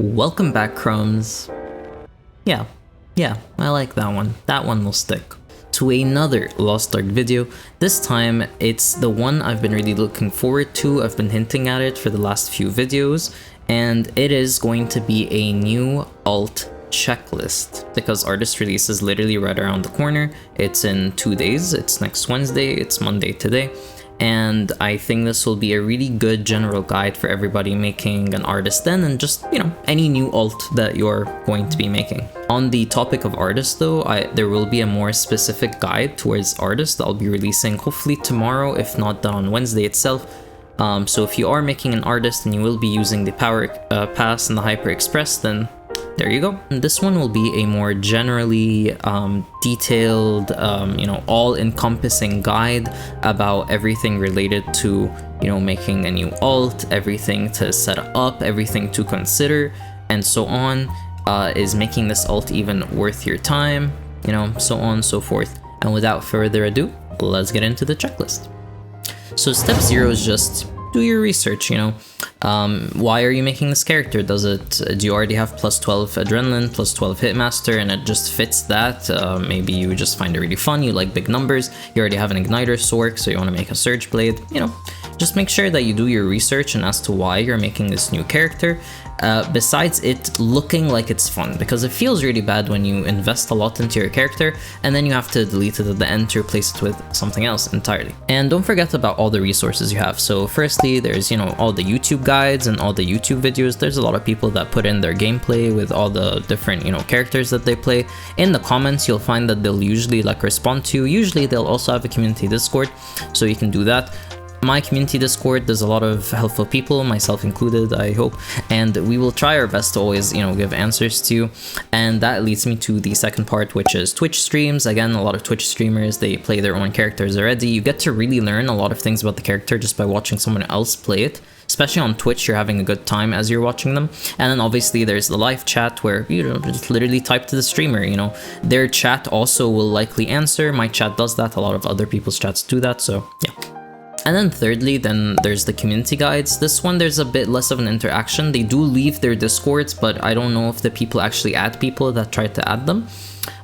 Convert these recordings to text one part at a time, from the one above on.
Welcome back, Crumbs. Yeah, I like that one. That one will stick. To another LostArk video. This time, it's the one I've been really looking forward to. I've been hinting at it for the last few videos, and it is going to be a new alt checklist because artist release is literally right around the corner. It's in 2 days. It's next Wednesday. It's Monday today. And I think this will be a really good general guide for everybody making an artist then, and just, you know, any new alt that you're going to be making. On the topic of artists though, there will be a more specific guide towards artists that I'll be releasing hopefully tomorrow, if not done on Wednesday itself. So if you are making an artist and you will be using the Power Pass and the Hyper Express, then there you go. And this one will be a more generally detailed, you know, all-encompassing guide about everything related to, you know, making a new alt, everything to set up, everything to consider, and so on. Is making this alt even worth your time, you know, so on and so forth. And without further ado, let's get into the checklist. So step 0 is just do your research, you know. Why are you making this character? Do you already have plus 12 adrenaline, plus 12 hitmaster, and it just fits that? Maybe you just find it really fun, you like big numbers, you already have an igniter sork, so you want to make a surge blade, you know. Just make sure that you do your research and as to why you're making this new character, besides it looking like it's fun, because it feels really bad when you invest a lot into your character and then you have to delete it at the end to replace it with something else entirely. And don't forget about all the resources you have. So firstly, there's, you know, all the YouTube guides and all the YouTube videos. There's a lot of people that put in their gameplay with all the different, you know, characters that they play. In the comments, you'll find that they'll usually like respond to you. Usually they'll also have a community Discord, so you can do that. My community Discord, there's a lot of helpful people, myself included, I hope, and we will try our best to always, you know, give answers to you. And that leads me to the second part, which is Twitch streams. Again, a lot of Twitch streamers, they play their own characters already. You get to really learn a lot of things about the character just by watching someone else play it. Especially on Twitch, you're having a good time as you're watching them. And then obviously there's the live chat where, you know, just literally type to the streamer, you know. Their chat also will likely answer. My chat does that, a lot of other people's chats do that, so yeah. And then thirdly, then there's the community guides. This one, there's a bit less of an interaction. They do leave their Discords, but I don't know if the people actually add people that try to add them.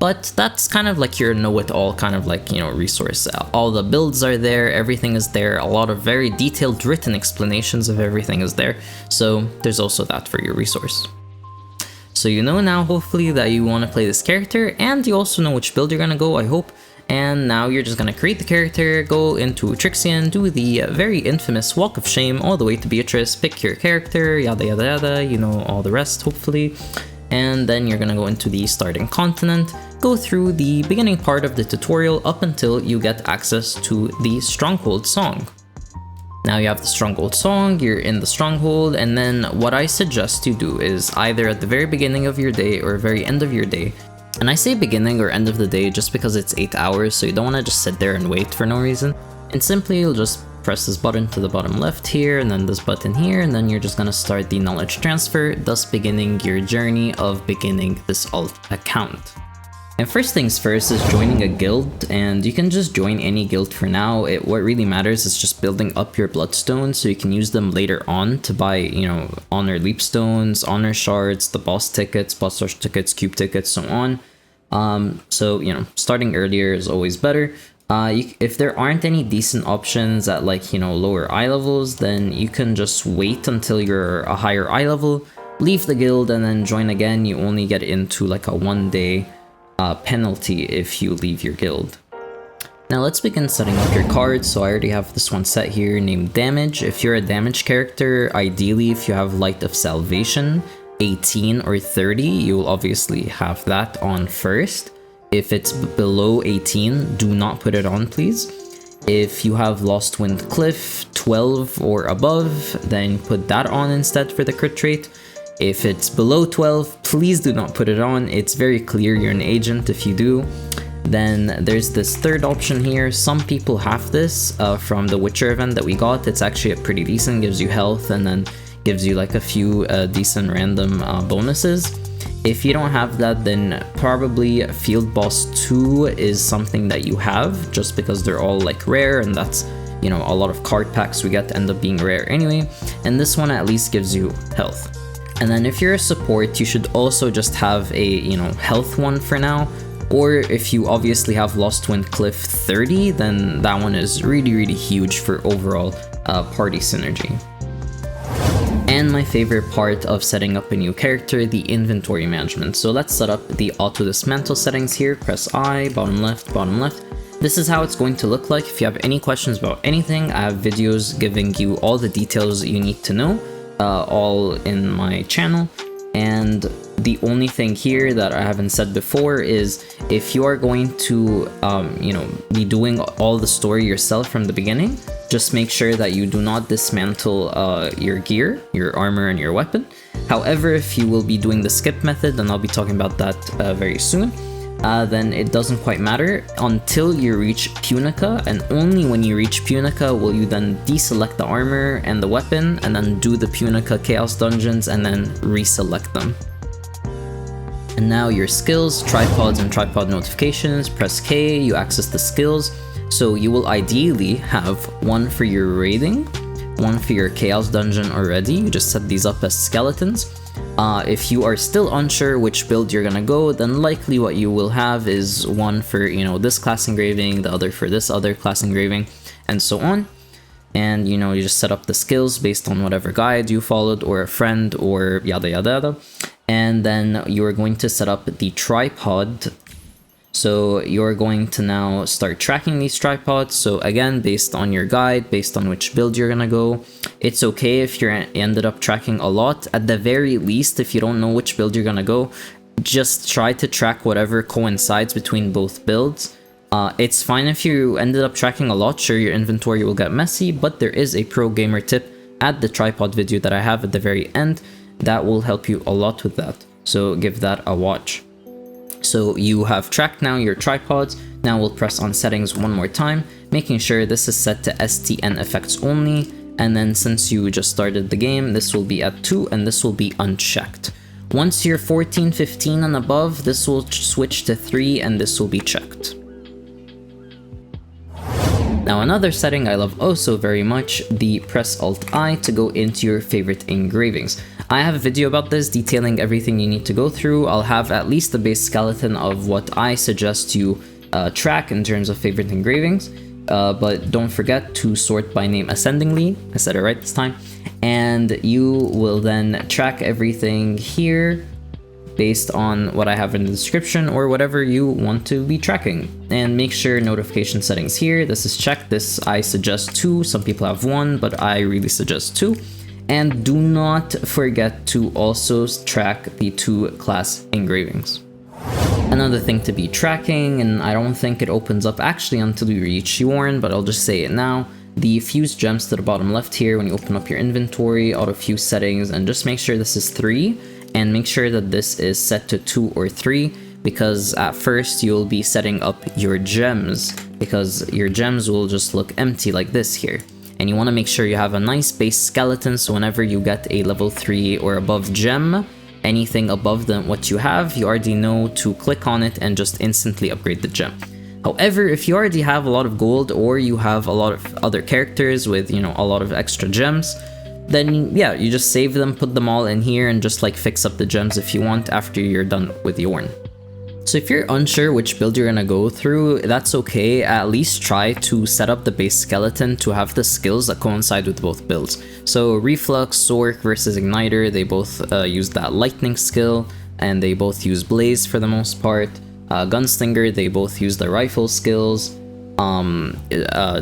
But that's kind of like your know-it-all kind of like, you know, resource. All the builds are there, everything is there, a lot of very detailed written explanations of everything is there. So there's also that for your resource. So you know now, hopefully, that you want to play this character, and you also know which build you're gonna go, I hope. And now you're just gonna create the character, go into Trixian, do the very infamous Walk of Shame all the way to Beatrice, pick your character, yada yada yada, you know, all the rest, hopefully. And then you're gonna go into the starting continent, go through the beginning part of the tutorial up until you get access to the Stronghold song. Now you have the Stronghold song, you're in the Stronghold, and then what I suggest you do is either at the very beginning of your day or very end of your day. And I say beginning or end of the day just because it's 8 hours, so you don't want to just sit there and wait for no reason. And simply you'll just press this button to the bottom left here, and then this button here, and then you're just gonna start the knowledge transfer, thus beginning your journey of beginning this alt account. And first things first is joining a guild, and you can just join any guild for now. What really matters is just building up your bloodstones so you can use them later on to buy, you know, honor leapstones, honor shards, the boss tickets, boss rush tickets, cube tickets, so on. So, you know, starting earlier is always better. If there aren't any decent options at, like, you know, lower eye levels, then you can just wait until you're a higher eye level, leave the guild, and then join again. You only get into like a 1-day penalty if you leave your guild. Now let's begin setting up your cards. So I already have this one set here named Damage. If you're a damage character, ideally if you have Light of Salvation 18 or 30, you'll obviously have that on first. If it's below 18, do not put it on, please. If you have Lost Wind Cliff 12 or above, then put that on instead for the crit rate. If it's below 12, please do not put it on. It's very clear you're an agent if you do. Then there's this third option here. Some people have this from the Witcher event that we got. It's actually a pretty decent, gives you health and then gives you like a few decent random bonuses. If you don't have that, then probably Field Boss 2 is something that you have, just because they're all like rare, and that's, you know, a lot of card packs we get end up being rare anyway. And this one at least gives you health. And then if you're a support, you should also just have a, you know, health one for now. Or if you obviously have Lost Wind Cliff 30, then that one is really, really huge for overall party synergy. And my favorite part of setting up a new character, the inventory management. So let's set up the Auto-dismantle settings here. Press I, bottom left, bottom left. This is how it's going to look like. If you have any questions about anything, I have videos giving you all the details you need to know, all in my channel. And the only thing here that I haven't said before is if you are going to, you know, be doing all the story yourself from the beginning, just make sure that you do not dismantle your gear, your armor, and your weapon. However, if you will be doing the skip method, and I'll be talking about that very soon, then it doesn't quite matter until you reach Punica, and only when you reach Punica will you then deselect the armor and the weapon, and then do the Punica Chaos Dungeons, and then reselect them. And now your skills, tripods and tripod notifications, press K, you access the skills. So you will ideally have one for your raiding, one for your chaos dungeon already. You just set these up as skeletons. If you are still unsure which build you're gonna go, then likely what you will have is one for, you know, this class engraving, the other for this other class engraving, and so on. And, you know, you just set up the skills based on whatever guide you followed, or a friend, or yada yada yada. And then you're going to set up the tripod. So you're going to now start tracking these tripods. So again, based on your guide, based on which build you're gonna go, it's okay if you ended up tracking a lot. At the very least, if you don't know which build you're gonna go, just try to track whatever coincides between both builds. It's fine if you ended up tracking a lot, sure, your inventory will get messy, but there is a pro gamer tip at the tripod video that I have at the very end that will help you a lot with that. So give that a watch. So you have tracked now your tripods. Now we'll press on settings one more time, making sure this is set to STN effects only. And then since you just started the game, this will be at 2 and this will be unchecked. Once you're 14, 15 and above, this will switch to 3 and this will be checked. Now another setting I love also very much, the press Alt-I to go into your favorite engravings. I have a video about this detailing everything you need to go through. I'll have at least the base skeleton of what I suggest you track in terms of favorite engravings. But don't forget to sort by name ascendingly. I said it right this time. And you will then track everything here based on what I have in the description or whatever you want to be tracking. And make sure notification settings here. This is checked. This I suggest 2. Some people have 1, but I really suggest 2. And do not forget to also track the 2 class engravings. Another thing to be tracking, and I don't think it opens up actually until you reach Yorn, but I'll just say it now. The fused gems to the bottom left here when you open up your inventory, auto fuse settings, and just make sure this is 3, and make sure that this is set to 2 or 3, because at first you'll be setting up your gems, because your gems will just look empty like this here. And you want to make sure you have a nice base skeleton, so whenever you get a level 3 or above gem, anything above than what you have, you already know to click on it and just instantly upgrade the gem. However, if you already have a lot of gold or you have a lot of other characters with, you know, a lot of extra gems, then yeah, you just save them, put them all in here, and just like fix up the gems if you want after you're done with Yorn. So if you're unsure which build you're gonna go through, that's okay. At least try to set up the base skeleton to have the skills that coincide with both builds. So Reflux, Sork versus Igniter, they both use that lightning skill, and they both use Blaze for the most part. Gunslinger, they both use the rifle skills.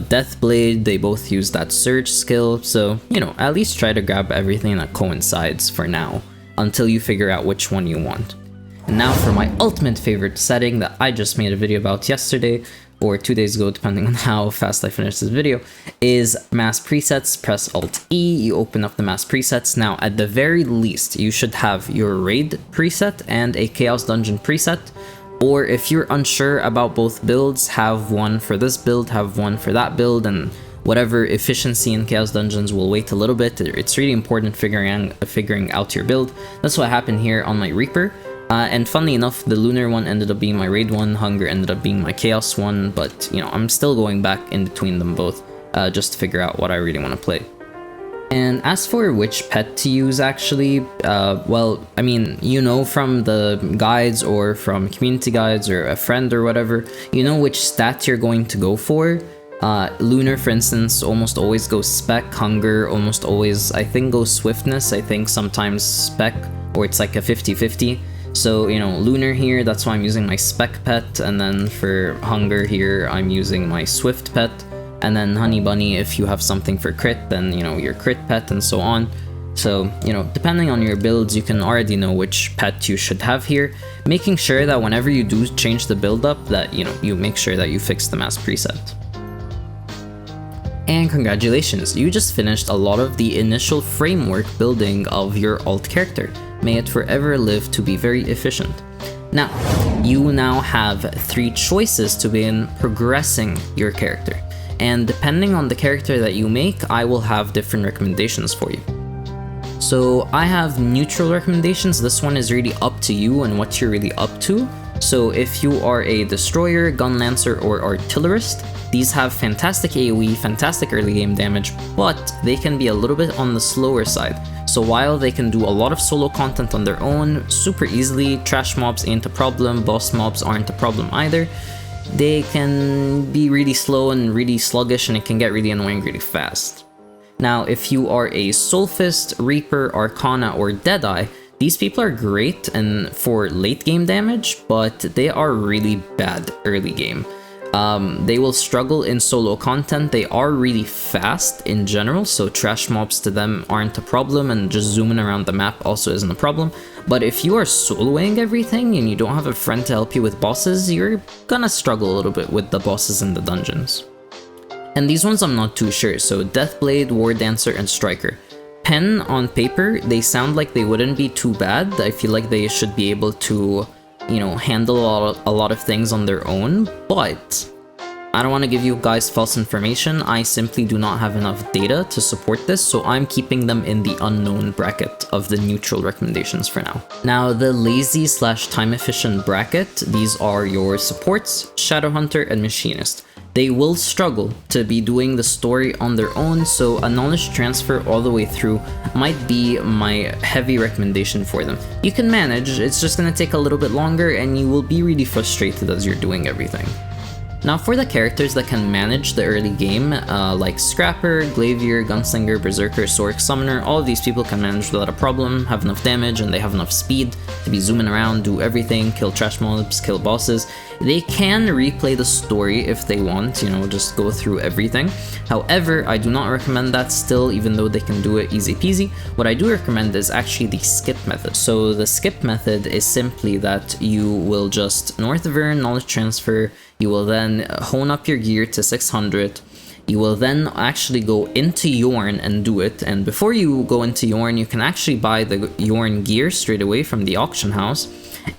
Deathblade, they both use that surge skill. So, you know, at least try to grab everything that coincides for now, until you figure out which one you want. And now for my ultimate favorite setting that I just made a video about yesterday, or 2 days ago, depending on how fast I finish this video, is mass presets. Press Alt-E, you open up the mass presets. Now, at the very least, you should have your raid preset and a chaos dungeon preset. Or if you're unsure about both builds, have one for this build, have one for that build, and whatever efficiency in chaos dungeons will wait a little bit. It's really important figuring out your build. That's what happened here on my Reaper. And funnily enough, the lunar one ended up being my raid one, hunger ended up being my chaos one, but you know, I'm still going back in between them both just to figure out what I really want to play. And as for which pet to use actually, well, I mean, you know from the guides or from community guides or a friend or whatever, you know which stat you're going to go for. Lunar, for instance, almost always goes spec. Hunger almost always, I think, goes swiftness. I think sometimes spec, or it's like a 50-50. So, you know, Lunar here, that's why I'm using my spec pet, and then for Hunger here, I'm using my swift pet. And then Honey Bunny, if you have something for crit, then, you know, your crit pet and so on. So, you know, depending on your builds, you can already know which pet you should have here, making sure that whenever you do change the build up, that, you know, you make sure that you fix them as preset. And congratulations, you just finished a lot of the initial framework building of your alt character. May it forever live to be very efficient. Now, you now have 3 choices to begin progressing your character. And depending on the character that you make, I will have different recommendations for you. So I have neutral recommendations. This one is really up to you and what you're really up to. So if you are a destroyer, gun lancer, or artillerist, these have fantastic AoE, fantastic early game damage, but they can be a little bit on the slower side. So while they can do a lot of solo content on their own super easily, trash mobs ain't a problem, boss mobs aren't a problem either, they can be really slow and really sluggish, and it can get really annoying really fast. Now, if you are a Soulfist, Reaper, Arcana, or Deadeye, these people are great and for late game damage, but they are really bad early game. They will struggle in solo content. They are really fast in general, so trash mobs to them aren't a problem, and just zooming around the map also isn't a problem. But if you are soloing everything and you don't have a friend to help you with bosses, you're gonna struggle a little bit with the bosses in the dungeons. And these ones I'm not too sure, so Deathblade, War Dancer, and Striker. Pen on paper, they sound like they wouldn't be too bad. I feel like they should be able to, you know, handle a lot of things on their own, but I don't want to give you guys false information. I simply do not have enough data to support this, so I'm keeping them in the unknown bracket of the neutral recommendations for now. Now, the lazy / time efficient bracket, these are your supports, Shadowhunter, and Machinist. They will struggle to be doing the story on their own, so a knowledge transfer all the way through might be my heavy recommendation for them. You can manage, it's just gonna take a little bit longer and you will be really frustrated as you're doing everything. Now for the characters that can manage the early game, like Scrapper, Glavier, Gunslinger, Berserker, Sorc, Summoner, all of these people can manage without a problem, have enough damage, and they have enough speed to be zooming around, do everything, kill trash mobs, kill bosses. They can replay the story if they want, you know, just go through everything. However, I do not recommend that still, even though they can do it easy peasy. What I do recommend is actually the skip method. So the skip method is simply that you will just South Vern, knowledge transfer, you will then hone up your gear to 600, you will then actually go into Yorn and do it, and before you go into Yorn, you can actually buy the Yorn gear straight away from the auction house,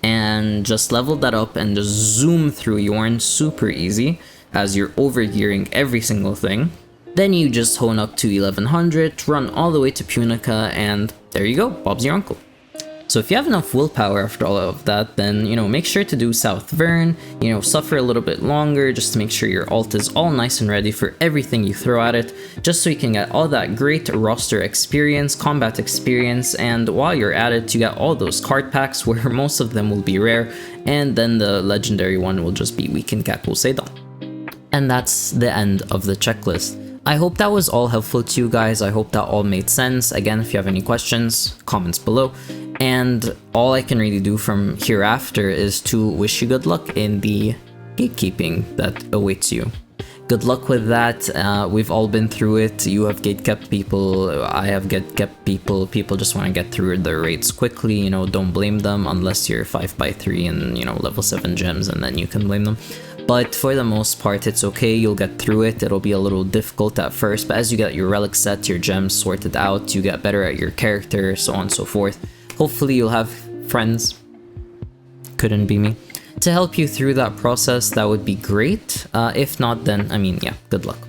and just level that up and just zoom through Yorn super easy, as you're over-gearing every single thing. Then you just hone up to 1100, run all the way to Punica, and there you go, Bob's your uncle. So if you have enough willpower after all of that, then, you know, make sure to do South Vern, you know, suffer a little bit longer just to make sure your alt is all nice and ready for everything you throw at it, just so you can get all that great roster experience, combat experience, and while you're at it, you get all those card packs where most of them will be rare, and then the legendary one will just be Weekend Cap Poseidon. And that's the end of the checklist. I hope that was all helpful to you guys. I hope that all made sense. Again, if you have any questions, comments below. And all I can really do from hereafter is to wish you good luck in the gatekeeping that awaits you. Good luck with that. We've all been through it. You have gatekept people, I have gatekept people. People just want to get through their raids quickly, you know, don't blame them unless you're 5x3 and, you know, level 7 gems, and then you can blame them. But for the most part, it's okay, you'll get through it. It'll be a little difficult at first, but as you get your relic set, your gems sorted out, you get better at your character, so on and so forth. Hopefully you'll have friends, couldn't be me, to help you through that process. That would be great. If not, then, I mean, yeah, good luck.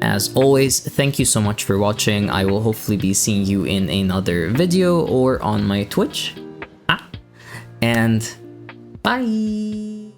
As always, thank you so much for watching. I will hopefully be seeing you in another video or on my Twitch. And bye!